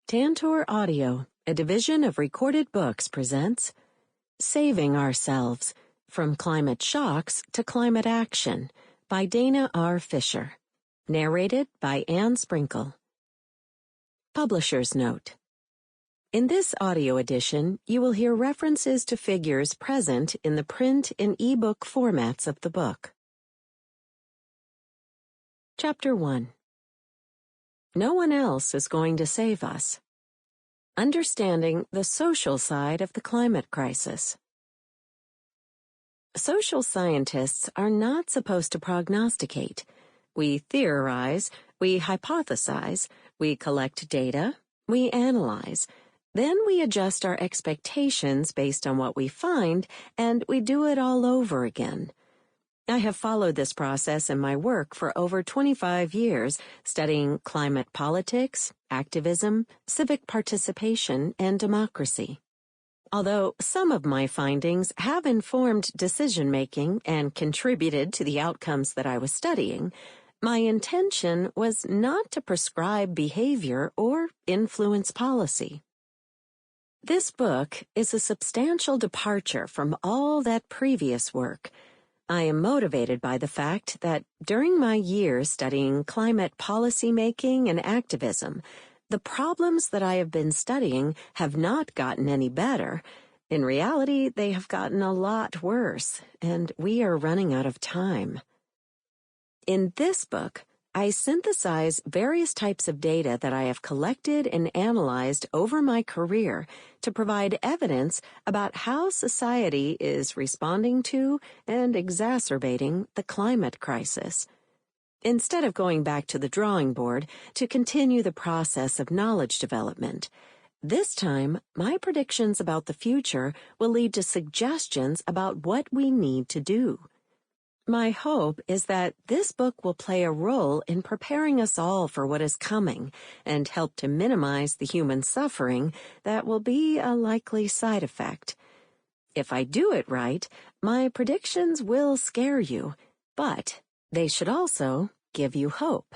Tantor Audio, a division of Recorded Books, presents Saving Ourselves, From Climate Shocks to Climate Action by Dana R. Fisher. Narrated by Anne Sprinkle. Publisher's Note. In this audio edition, you will hear references to figures present in the print and e-book formats of the book. Chapter 1. No one else is going to save us. Understanding the social side of the climate crisis. Social scientists are not supposed to prognosticate. We theorize, we hypothesize, we collect data, we analyze. Then we adjust our expectations based on what we find, and we do it all over again. I have followed this process in my work for over 25 years, studying climate politics, activism, civic participation, and democracy. Although some of my findings have informed decision-making and contributed to the outcomes that I was studying, my intention was not to prescribe behavior or influence policy. This book is a substantial departure from all that previous work. I am motivated by the fact that during my years studying climate policymaking and activism, the problems that I have been studying have not gotten any better. In reality, they have gotten a lot worse, and we are running out of time. In this book, I synthesize various types of data that I have collected and analyzed over my career to provide evidence about how society is responding to and exacerbating the climate crisis. Instead of going back to the drawing board to continue the process of knowledge development, this time my predictions about the future will lead to suggestions about what we need to do. My hope is that this book will play a role in preparing us all for what is coming and help to minimize the human suffering that will be a likely side effect. If I do it right, my predictions will scare you, but they should also give you hope.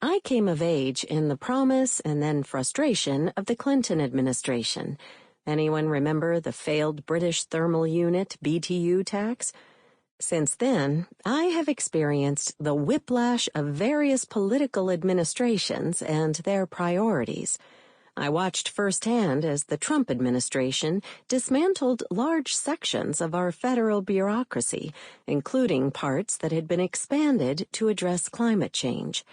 I came of age in the promise and then frustration of the Clinton administration. Anyone remember the failed British thermal unit BTU tax? Since then, I have experienced the whiplash of various political administrations and their priorities. I watched firsthand as the Trump administration dismantled large sections of our federal bureaucracy, including parts that had been expanded to address climate change.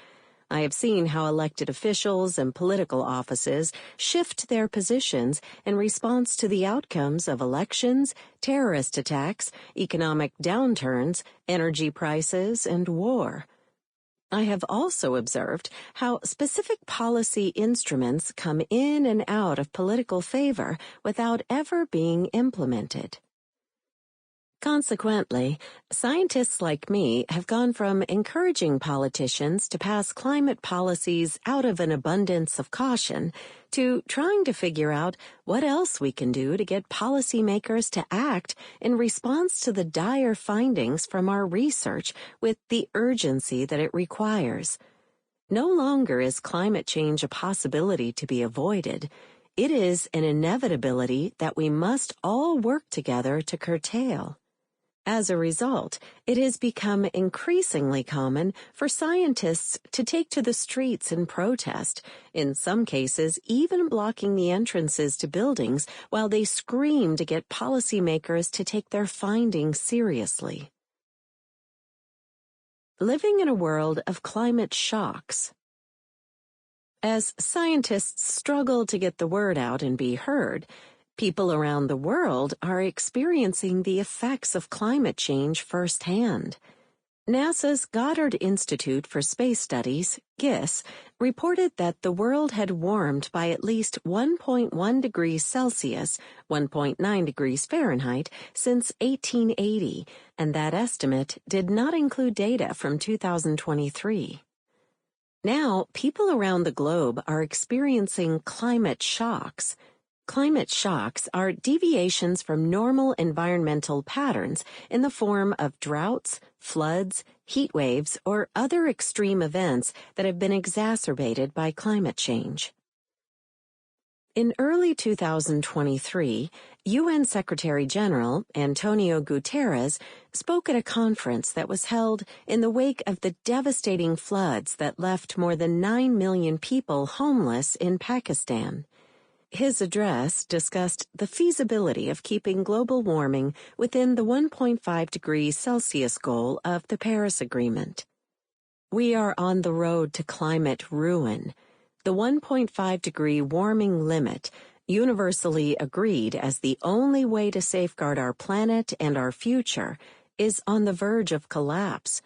I have seen how elected officials and political offices shift their positions in response to the outcomes of elections, terrorist attacks, economic downturns, energy prices, and war. I have also observed how specific policy instruments come in and out of political favor without ever being implemented. Consequently, scientists like me have gone from encouraging politicians to pass climate policies out of an abundance of caution to trying to figure out what else we can do to get policymakers to act in response to the dire findings from our research with the urgency that it requires. No longer is climate change a possibility to be avoided. It is an inevitability that we must all work together to curtail. As a result, it has become increasingly common for scientists to take to the streets and protest, in some cases even blocking the entrances to buildings while they scream to get policymakers to take their findings seriously. Living in a world of climate shocks. As scientists struggle to get the word out and be heard, people around the world are experiencing the effects of climate change firsthand. NASA's Goddard Institute for Space Studies, GISS, reported that the world had warmed by at least 1.1 degrees Celsius, 1.9 degrees Fahrenheit, since 1880, and that estimate did not include data from 2023. Now, people around the globe are experiencing climate shocks. Climate shocks are deviations from normal environmental patterns in the form of droughts, floods, heat waves, or other extreme events that have been exacerbated by climate change. In early 2023, UN Secretary-General Antonio Guterres spoke at a conference that was held in the wake of the devastating floods that left more than 9 million people homeless in Pakistan. His address discussed the feasibility of keeping global warming within the 1.5 degrees Celsius goal of the Paris Agreement. We are on the road to climate ruin. The 1.5-degree warming limit, universally agreed as the only way to safeguard our planet and our future, is on the verge of collapse.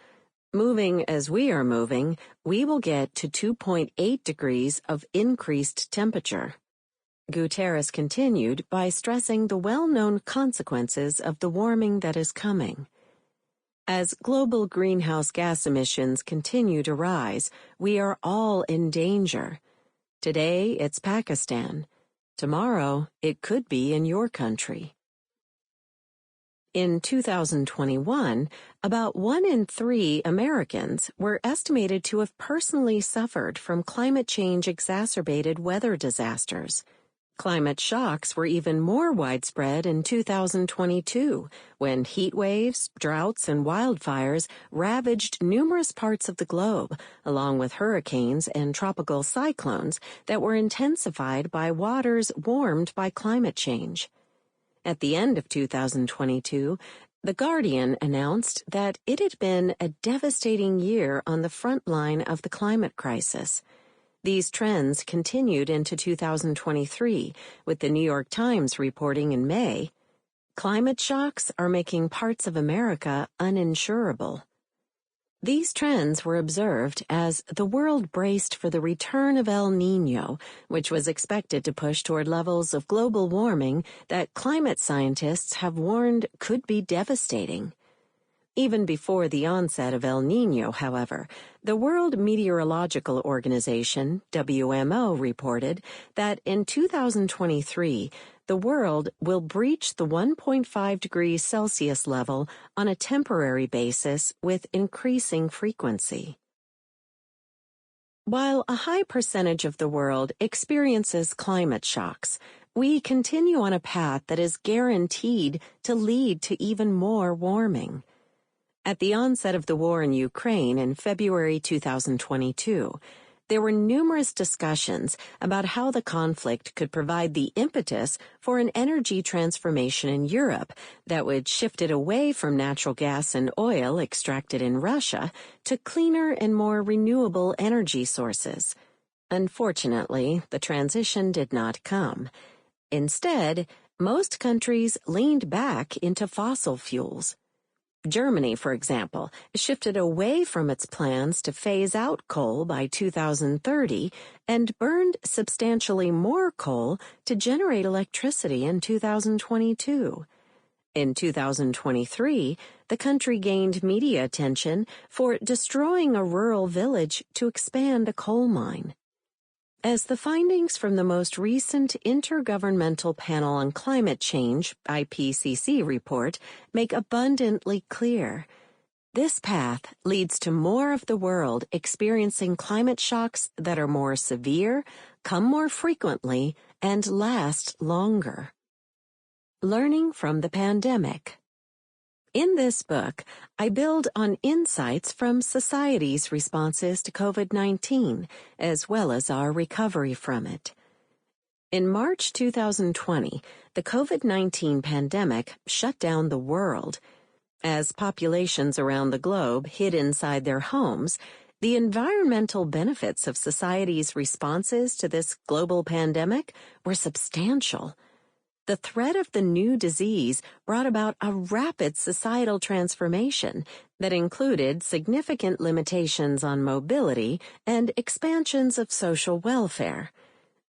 Moving as we are moving, we will get to 2.8 degrees of increased temperature. Guterres continued by stressing the well-known consequences of the warming that is coming. As global greenhouse gas emissions continue to rise, we are all in danger. Today, it's Pakistan. Tomorrow, it could be in your country. In 2021, about 1 in 3 Americans were estimated to have personally suffered from climate change-exacerbated weather disasters. Climate shocks were even more widespread in 2022, when heat waves, droughts, and wildfires ravaged numerous parts of the globe, along with hurricanes and tropical cyclones that were intensified by waters warmed by climate change. At the end of 2022, The Guardian announced that it had been a devastating year on the front line of the climate crisis. These trends continued into 2023, with the New York Times reporting in May, "Climate shocks are making parts of America uninsurable." These trends were observed as the world braced for the return of El Niño, which was expected to push toward levels of global warming that climate scientists have warned could be devastating. Even before the onset of El Niño, however, the World Meteorological Organization, WMO, reported that in 2023, the world will breach the 1.5 degrees Celsius level on a temporary basis with increasing frequency. While a high percentage of the world experiences climate shocks, we continue on a path that is guaranteed to lead to even more warming. At the onset of the war in Ukraine in February 2022, there were numerous discussions about how the conflict could provide the impetus for an energy transformation in Europe that would shift it away from natural gas and oil extracted in Russia to cleaner and more renewable energy sources. Unfortunately, the transition did not come. Instead, most countries leaned back into fossil fuels. Germany, for example, shifted away from its plans to phase out coal by 2030 and burned substantially more coal to generate electricity in 2022. In 2023, the country gained media attention for destroying a rural village to expand a coal mine. As the findings from the most recent Intergovernmental Panel on Climate Change, IPCC report, make abundantly clear, this path leads to more of the world experiencing climate shocks that are more severe, come more frequently, and last longer. Learning from the pandemic. In this book, I build on insights from society's responses to COVID-19, as well as our recovery from it. In March 2020, the COVID-19 pandemic shut down the world. As populations around the globe hid inside their homes, the environmental benefits of society's responses to this global pandemic were substantial. The threat of the new disease brought about a rapid societal transformation that included significant limitations on mobility and expansions of social welfare.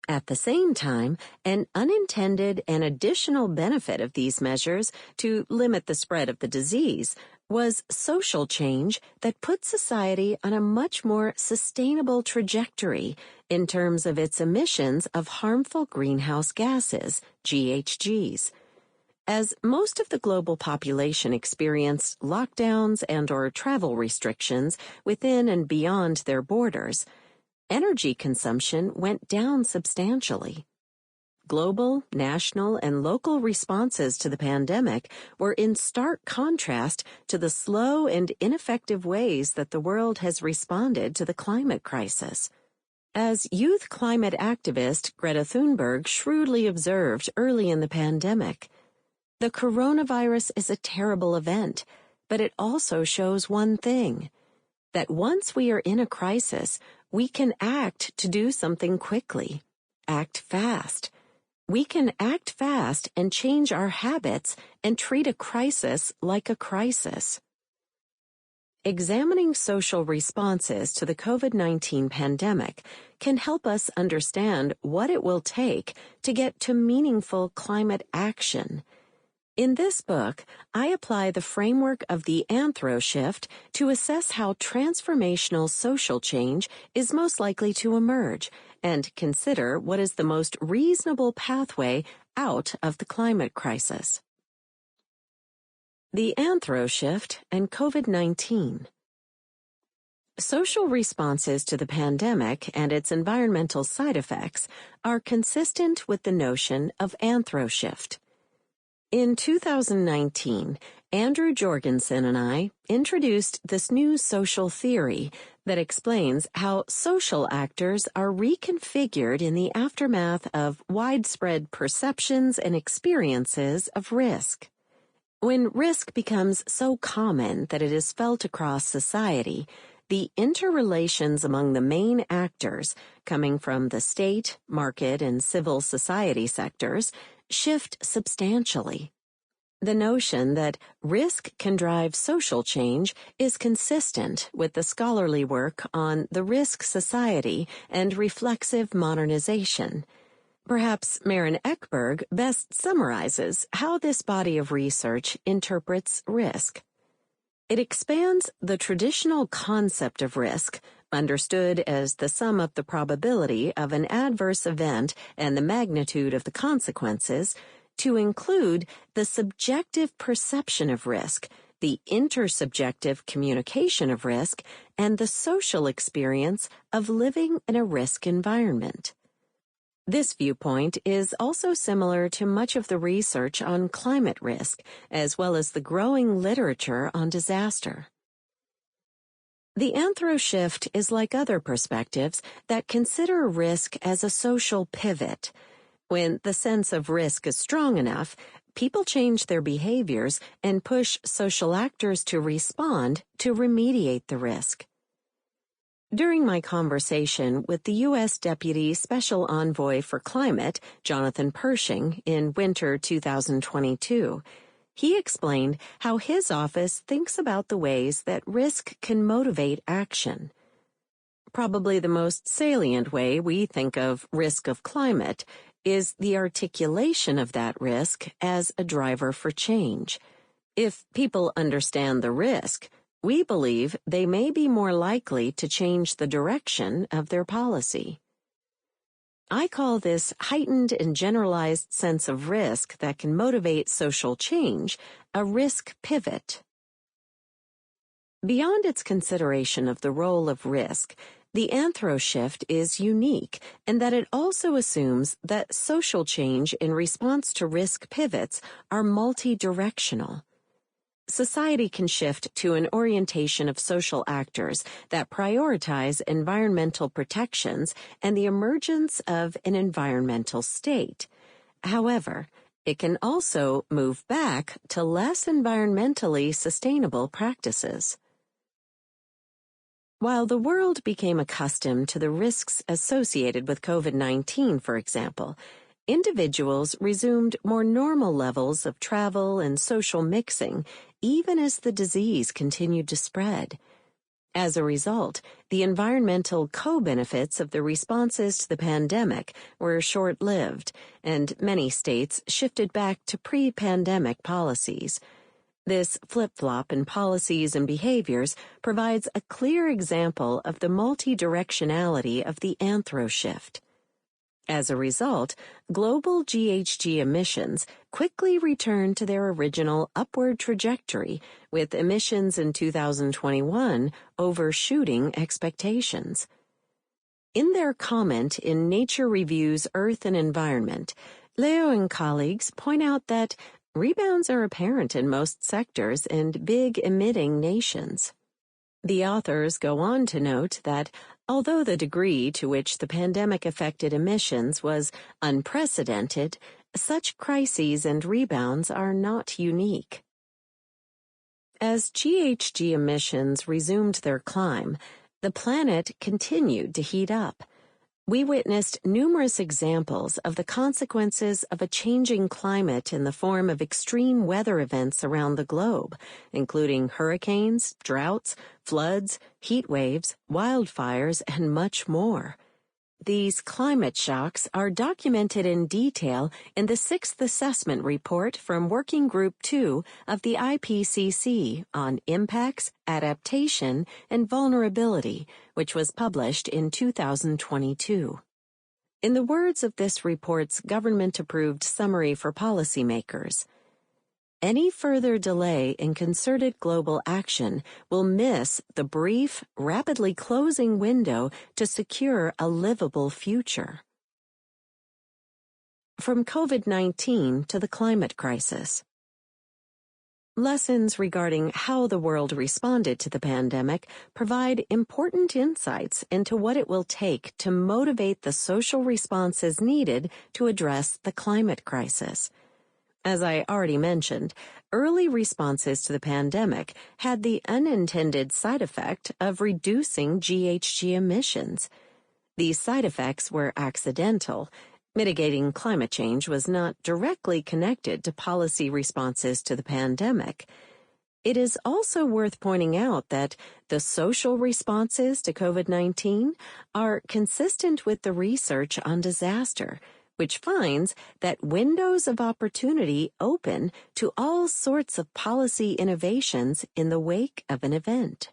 At the same time, an unintended and additional benefit of these measures to limit the spread of the disease was social change that put society on a much more sustainable trajectory in terms of its emissions of harmful greenhouse gases, GHGs. As most of the global population experienced lockdowns and/or travel restrictions within and beyond their borders, energy consumption went down substantially. Global, national, and local responses to the pandemic were in stark contrast to the slow and ineffective ways that the world has responded to the climate crisis. As youth climate activist Greta Thunberg shrewdly observed early in the pandemic, the coronavirus is a terrible event, but it also shows one thing, that once we are in a crisis, we can act to do something quickly, act fast. We can act fast and change our habits and treat a crisis like a crisis. Examining social responses to the COVID-19 pandemic can help us understand what it will take to get to meaningful climate action. In this book, I apply the framework of the anthro shift to assess how transformational social change is most likely to emerge and consider what is the most reasonable pathway out of the climate crisis. The anthro shift and COVID-19. Social responses to the pandemic and its environmental side effects are consistent with the notion of anthro shift. In 2019, Andrew Jorgensen and I introduced this new social theory that explains how social actors are reconfigured in the aftermath of widespread perceptions and experiences of risk. When risk becomes so common that it is felt across society, the interrelations among the main actors, coming from the state, market, and civil society sectors, shift substantially. The notion that risk can drive social change is consistent with the scholarly work on the risk society and reflexive modernization. Perhaps Maren Ekberg best summarizes how this body of research interprets risk. It expands the traditional concept of risk, understood as the sum of the probability of an adverse event and the magnitude of the consequences, to include the subjective perception of risk, the intersubjective communication of risk, and the social experience of living in a risk environment. This viewpoint is also similar to much of the research on climate risk, as well as the growing literature on disaster. The anthro shift is like other perspectives that consider risk as a social pivot. When the sense of risk is strong enough, people change their behaviors and push social actors to respond to remediate the risk. During my conversation with the U.S. Deputy Special Envoy for Climate, Jonathan Pershing, in winter 2022, he explained how his office thinks about the ways that risk can motivate action. Probably the most salient way we think of risk of climate is the articulation of that risk as a driver for change. If people understand the risk, we believe they may be more likely to change the direction of their policy. I call this heightened and generalized sense of risk that can motivate social change a risk pivot. Beyond its consideration of the role of risk, the anthro shift is unique in that it also assumes that social change in response to risk pivots are multi-directional. Society can shift to an orientation of social actors that prioritize environmental protections and the emergence of an environmental state. However, it can also move back to less environmentally sustainable practices. While the world became accustomed to the risks associated with COVID-19, for example, individuals resumed more normal levels of travel and social mixing, even as the disease continued to spread. As a result, the environmental co-benefits of the responses to the pandemic were short-lived, and many states shifted back to pre-pandemic policies. This flip-flop in policies and behaviors provides a clear example of the multi-directionality of the anthro shift. As a result, global GHG emissions quickly returned to their original upward trajectory, with emissions in 2021 overshooting expectations. In their comment in Nature Review's Earth and Environment, Leo and colleagues point out that rebounds are apparent in most sectors and big emitting nations. The authors go on to note that although the degree to which the pandemic affected emissions was unprecedented, such crises and rebounds are not unique. As GHG emissions resumed their climb, the planet continued to heat up. We witnessed numerous examples of the consequences of a changing climate in the form of extreme weather events around the globe, including hurricanes, droughts, floods, heat waves, wildfires, and much more. These climate shocks are documented in detail in the Sixth Assessment Report from Working Group 2 of the IPCC on Impacts, Adaptation, and Vulnerability, which was published in 2022. In the words of this report's government-approved summary for policymakers, any further delay in concerted global action will miss the brief, rapidly closing window to secure a livable future. From COVID-19 to the climate crisis. Lessons regarding how the world responded to the pandemic provide important insights into what it will take to motivate the social responses needed to address the climate crisis. As I already mentioned, early responses to the pandemic had the unintended side effect of reducing GHG emissions. These side effects were accidental. Mitigating climate change was not directly connected to policy responses to the pandemic. It is also worth pointing out that the social responses to COVID-19 are consistent with the research on disaster, which finds that windows of opportunity open to all sorts of policy innovations in the wake of an event.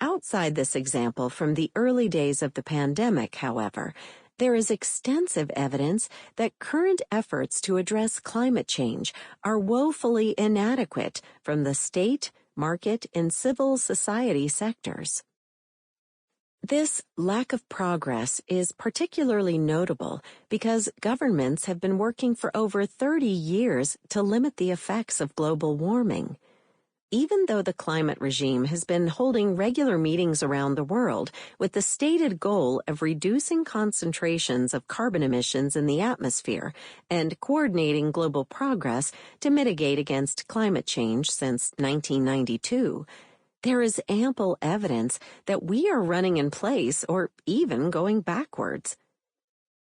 Outside this example from the early days of the pandemic, however, there is extensive evidence that current efforts to address climate change are woefully inadequate from the state, market, and civil society sectors. This lack of progress is particularly notable because governments have been working for over 30 years to limit the effects of global warming. Even though the climate regime has been holding regular meetings around the world with the stated goal of reducing concentrations of carbon emissions in the atmosphere and coordinating global progress to mitigate against climate change since 1992, there is ample evidence that we are running in place or even going backwards.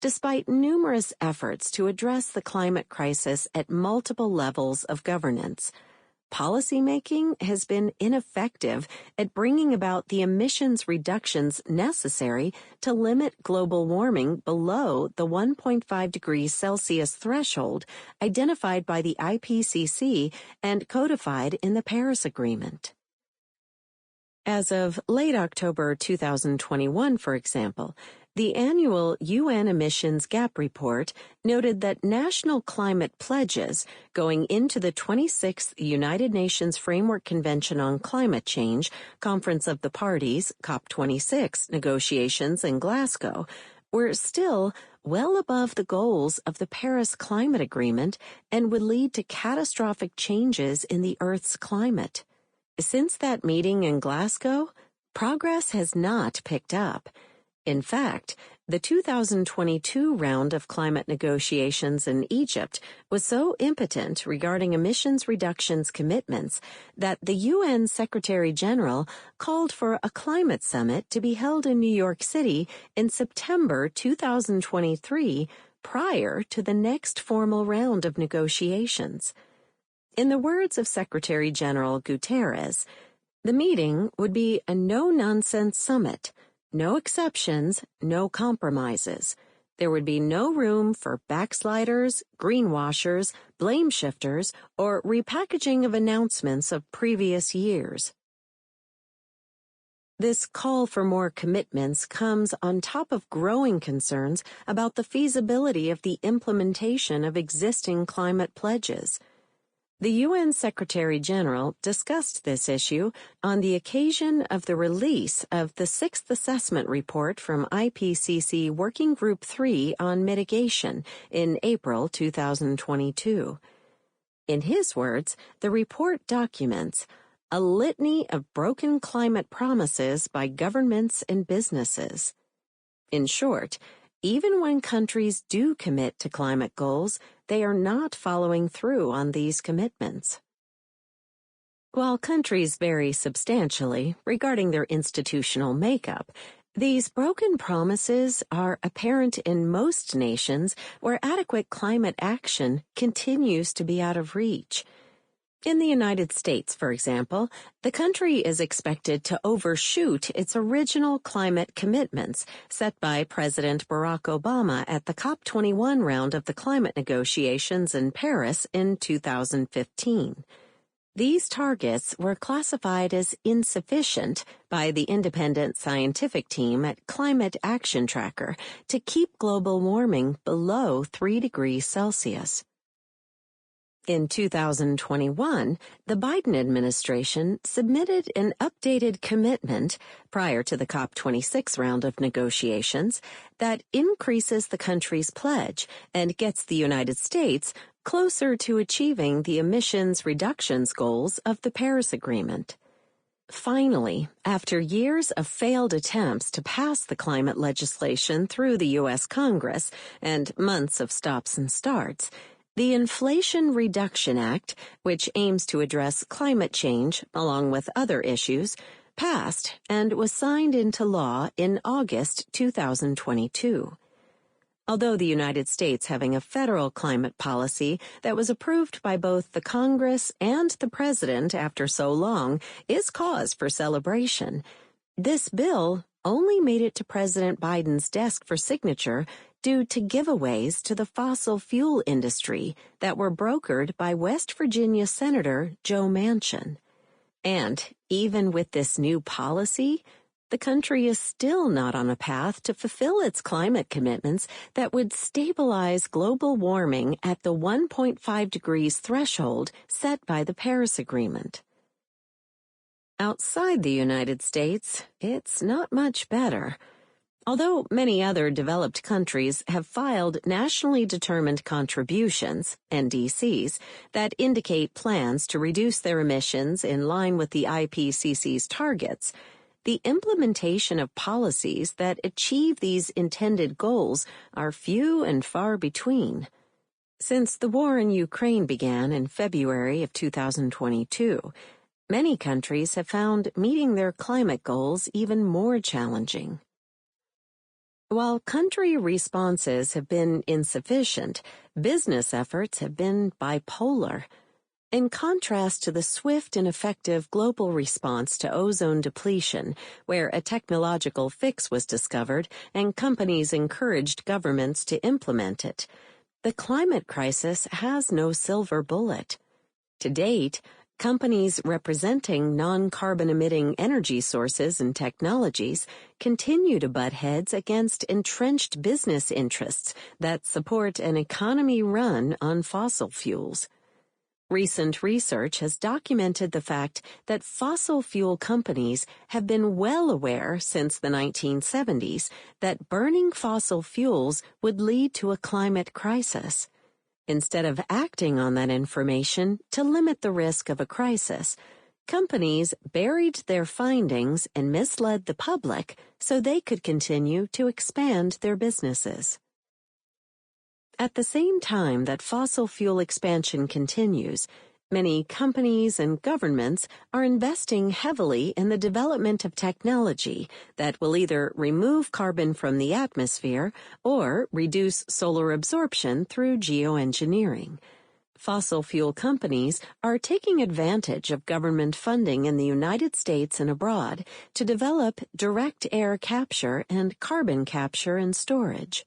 Despite numerous efforts to address the climate crisis at multiple levels of governance, policymaking has been ineffective at bringing about the emissions reductions necessary to limit global warming below the 1.5 degrees Celsius threshold identified by the IPCC and codified in the Paris Agreement. As of late October 2021, for example, the annual UN Emissions Gap Report noted that national climate pledges going into the 26th United Nations Framework Convention on Climate Change, Conference of the Parties, COP26, negotiations in Glasgow, were still well above the goals of the Paris Climate Agreement and would lead to catastrophic changes in the Earth's climate. Since that meeting in Glasgow, progress has not picked up. In fact, the 2022 round of climate negotiations in Egypt was so impotent regarding emissions reductions commitments that the UN Secretary-General called for a climate summit to be held in New York City in September 2023 prior to the next formal round of negotiations. In the words of Secretary-General Guterres, the meeting would be a no-nonsense summit, no exceptions, no compromises. There would be no room for backsliders, greenwashers, blame shifters, or repackaging of announcements of previous years. This call for more commitments comes on top of growing concerns about the feasibility of the implementation of existing climate pledges. The UN Secretary-General discussed this issue on the occasion of the release of the Sixth Assessment Report from IPCC Working Group 3 on Mitigation in April 2022. In his words, the report documents a litany of broken climate promises by governments and businesses. In short, even when countries do commit to climate goals, they are not following through on these commitments. While countries vary substantially regarding their institutional makeup, these broken promises are apparent in most nations where adequate climate action continues to be out of reach. In the United States, for example, the country is expected to overshoot its original climate commitments set by President Barack Obama at the COP21 round of the climate negotiations in Paris in 2015. These targets were classified as insufficient by the independent scientific team at Climate Action Tracker to keep global warming below 3 degrees Celsius. In 2021, the Biden administration submitted an updated commitment prior to the COP26 round of negotiations that increases the country's pledge and gets the United States closer to achieving the emissions reductions goals of the Paris Agreement. Finally, after years of failed attempts to pass the climate legislation through the U.S. Congress and months of stops and starts, the Inflation Reduction Act, which aims to address climate change along with other issues, passed and was signed into law in August 2022. Although the United States having a federal climate policy that was approved by both the Congress and the President after so long is cause for celebration, this bill only made it to President Biden's desk for signature due to giveaways to the fossil fuel industry that were brokered by West Virginia Senator Joe Manchin. And even with this new policy, the country is still not on a path to fulfill its climate commitments that would stabilize global warming at the 1.5 degrees threshold set by the Paris Agreement. Outside the United States, it's not much better. Although many other developed countries have filed nationally determined contributions, NDCs, that indicate plans to reduce their emissions in line with the IPCC's targets, the implementation of policies that achieve these intended goals are few and far between. Since the war in Ukraine began in February of 2022, many countries have found meeting their climate goals even more challenging. While country responses have been insufficient, business efforts have been bipolar. In contrast to the swift and effective global response to ozone depletion, where a technological fix was discovered and companies encouraged governments to implement it, the climate crisis has no silver bullet. To date, companies representing non-carbon-emitting energy sources and technologies continue to butt heads against entrenched business interests that support an economy run on fossil fuels. Recent research has documented the fact that fossil fuel companies have been well aware since the 1970s that burning fossil fuels would lead to a climate crisis. Instead of acting on that information to limit the risk of a crisis, companies buried their findings and misled the public so they could continue to expand their businesses. At the same time that fossil fuel expansion continues, many companies and governments are investing heavily in the development of technology that will either remove carbon from the atmosphere or reduce solar absorption through geoengineering. Fossil fuel companies are taking advantage of government funding in the United States and abroad to develop direct air capture and carbon capture and storage.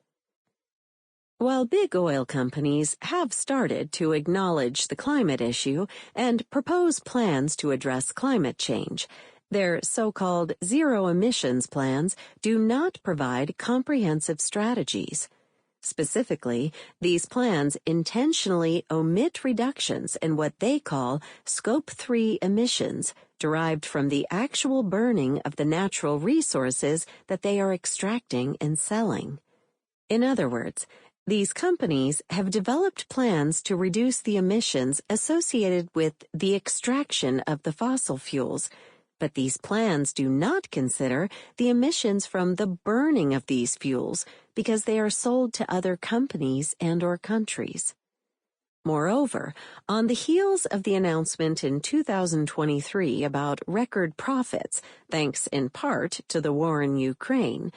While big oil companies have started to acknowledge the climate issue and propose plans to address climate change, their so-called zero emissions plans do not provide comprehensive strategies. Specifically, these plans intentionally omit reductions in what they call Scope 3 emissions, derived from the actual burning of the natural resources that they are extracting and selling. In other words, these companies have developed plans to reduce the emissions associated with the extraction of the fossil fuels, but these plans do not consider the emissions from the burning of these fuels because they are sold to other companies and/or countries. Moreover, on the heels of the announcement in 2023 about record profits, thanks in part to the war in Ukraine,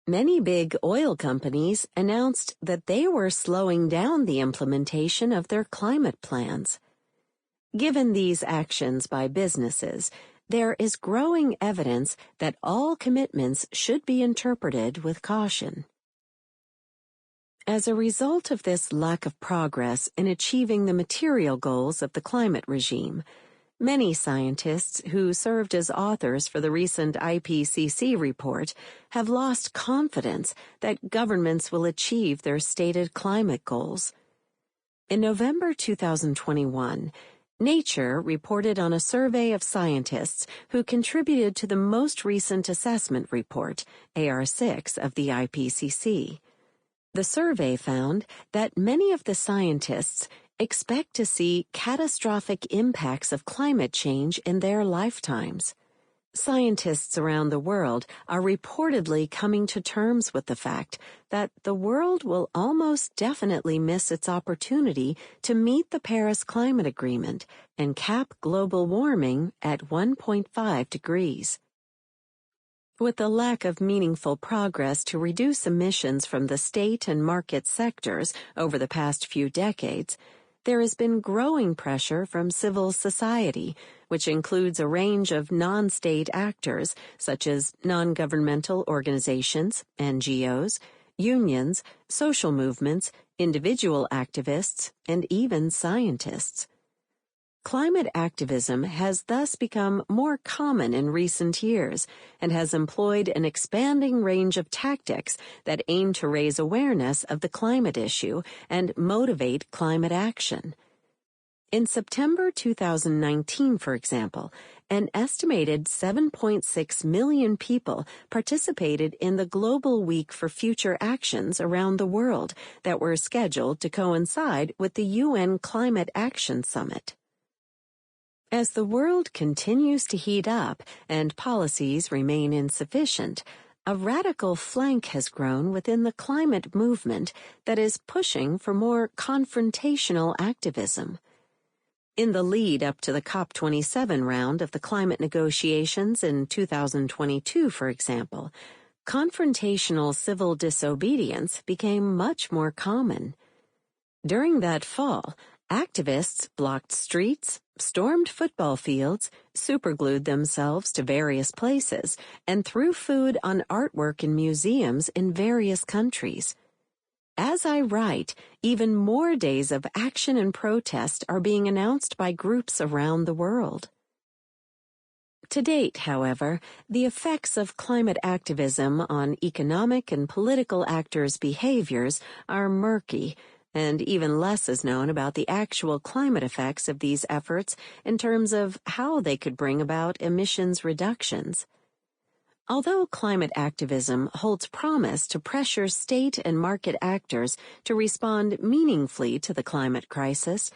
many big oil companies announced that they were slowing down the implementation of their climate plans. Given these actions by businesses, there is growing evidence that all commitments should be interpreted with caution. As a result of this lack of progress in achieving the material goals of the climate regime, many scientists who served as authors for the recent IPCC report have lost confidence that governments will achieve their stated climate goals. In November 2021, Nature reported on a survey of scientists who contributed to the most recent assessment report, AR6, of the IPCC. The survey found that many of the scientists expect to see catastrophic impacts of climate change in their lifetimes. Scientists around the world are reportedly coming to terms with the fact that the world will almost definitely miss its opportunity to meet the Paris Climate Agreement and cap global warming at 1.5 degrees. With the lack of meaningful progress to reduce emissions from the state and market sectors over the past few decades, there has been growing pressure from civil society, which includes a range of non-state actors such as non-governmental organizations, NGOs, unions, social movements, individual activists, and even scientists. Climate activism has thus become more common in recent years and has employed an expanding range of tactics that aim to raise awareness of the climate issue and motivate climate action. In September 2019, for example, an estimated 7.6 million people participated in the Global Week for Future Actions around the world that were scheduled to coincide with the UN Climate Action Summit. As the world continues to heat up and policies remain insufficient, a radical flank has grown within the climate movement that is pushing for more confrontational activism. In the lead up to the COP27 round of the climate negotiations in 2022, for example, confrontational civil disobedience became much more common. During that fall, activists blocked streets, stormed football fields, superglued themselves to various places, and threw food on artwork in museums in various countries. As I write, even more days of action and protest are being announced by groups around the world. To date, however, the effects of climate activism on economic and political actors' behaviors are murky, and even less is known about the actual climate effects of these efforts in terms of how they could bring about emissions reductions. Although climate activism holds promise to pressure state and market actors to respond meaningfully to the climate crisis,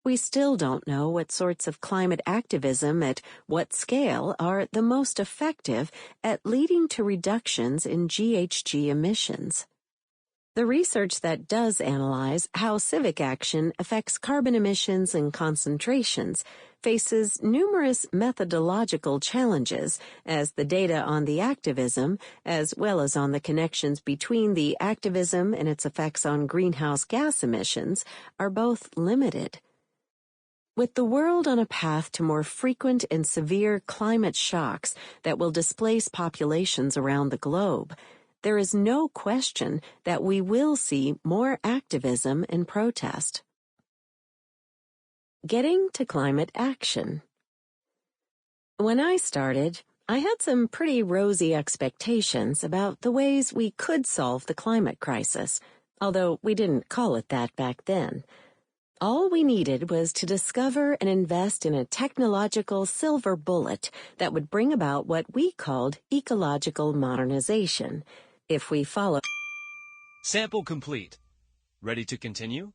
we still don't know what sorts of climate activism at what scale are the most effective at leading to reductions in GHG emissions. The research that does analyze how civic action affects carbon emissions and concentrations faces numerous methodological challenges, as the data on the activism, as well as on the connections between the activism and its effects on greenhouse gas emissions, are both limited. With the world on a path to more frequent and severe climate shocks that will displace populations around the globe, there is no question that we will see more activism and protest. Getting to climate action. When I started, I had some pretty rosy expectations about the ways we could solve the climate crisis, although we didn't call it that back then. All we needed was to discover and invest in a technological silver bullet that would bring about what we called ecological modernization. If we follow... Sample complete. Ready to continue?